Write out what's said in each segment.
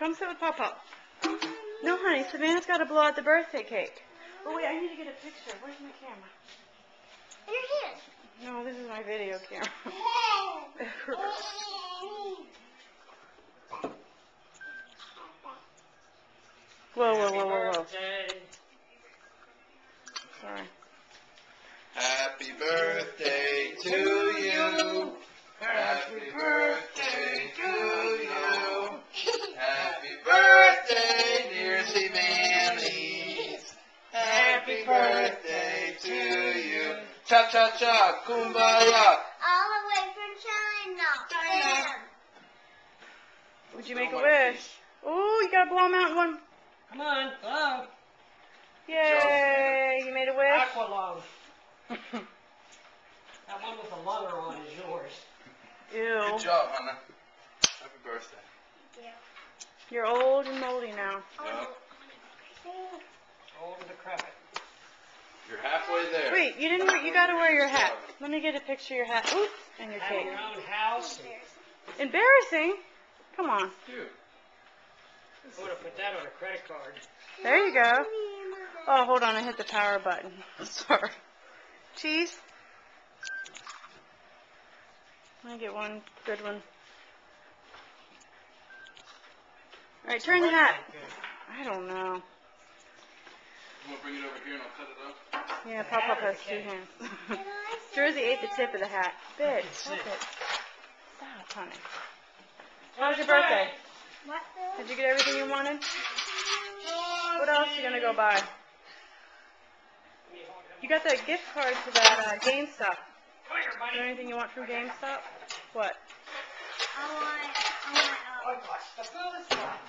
Come sit with Pop-Pop. No, honey, Savannah's got to blow out the birthday cake. Oh, wait, I need to get a picture. Where's my camera? In your hand. No, this is my video camera. Whoa, whoa, whoa, whoa, whoa. Sorry. Happy birthday to you. Happy birthday to you. Happy birthday, dear Savannah. Happy birthday to you. Cha cha cha, kumbaya. All the way from China. Would you make a wish? Ooh, you gotta blow them out in one. Come on, blow. Yay! You made a wish? Aqua lung. That one with the lunger on is yours. Ew. Good job, Hannah. Happy birthday. Yeah. You're old and moldy now. Yep. Old and decrepit. You're halfway there. Wait, you didn't. You gotta wear your hat. Let me get a picture of your hat. Oops, and your Having cake. your own house. Embarrassing. Come on. Cute. I'm going to put that on a credit card. There you go. Oh, hold on. I hit the power button. Sorry. Cheese. Let me get one good one. All right, turn the hat. I don't know. You want to bring it over here and I'll cut it up? Yeah, Pop-Pop has two hands. Jersey ate the tip of the hat. Bitch, stop it. Stop, honey. How was your birthday? What? Did you get everything you wanted? What else are you gonna go buy? You got that gift card to that GameStop. Is there anything you want from GameStop? What? I want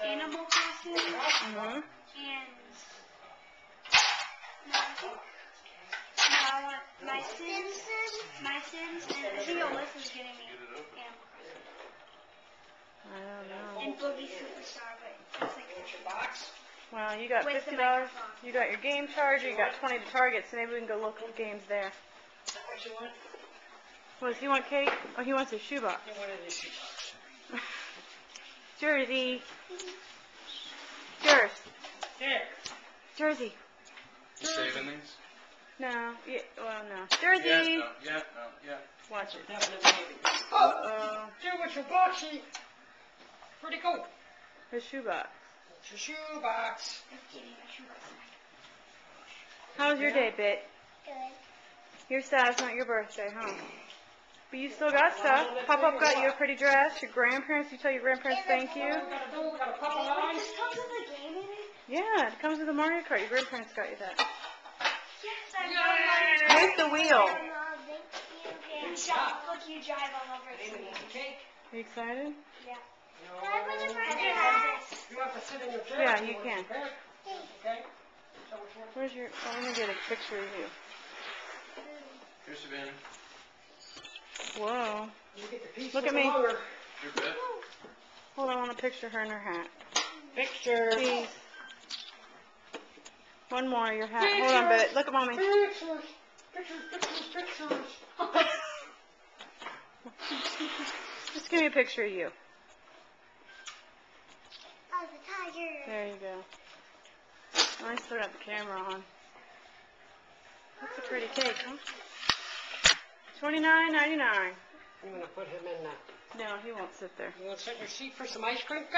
Animal Crossing Mm-hmm. and no, I want My Sims, and I think Alyssa's getting me Animal Crossing. I don't know. And Boogie Superstar, but it's like Box. Well, you got With the $50. microphone. You got your game charger. You got 20 to Target, so maybe we can go look at games there. What you want? What, does he want cake? Oh, he wants a shoebox. You wanted a shoebox. Jersey. Jers. There. Jersey. You saving these? No. Yeah, well, no. Jersey. Yeah, no, yeah. Watch it. Definite baby. Uh-oh. Dude, what's your boxy? Pretty cool. His shoebox. It's your shoebox. How was your day, Bit? good. You're sad it's not your birthday, huh? But you still got stuff. Pop-Up got you a pretty dress. Your grandparents, you tell your grandparents thank you. Got a couple of This comes with a game in it? Yeah, it comes with a Mario Kart. Your grandparents got you that. Yes, I Here's the wheel. Thank you. Look, you drive all over it. cake. Are you excited? Yeah. No. Can I put the first hat? You have to sit in your chair. Yeah, you can. Okay. So which one? Where's your... Oh, let me get a picture of you. Here's Savannah. Whoa. You get the piece Look with at me. the lunger. Your bed? Hold on, I want to picture her in her hat. Picture. Jeez. One more, your hat. Hold on, Bit. Look at Mommy. Pictures. Pictures. Just give me a picture of you. Oh, the tiger. There you go. I still got the camera on. That's a pretty cake, huh? $29.99. You want to put him in the... No, he won't sit there. You want to sit in your seat for some ice cream cake?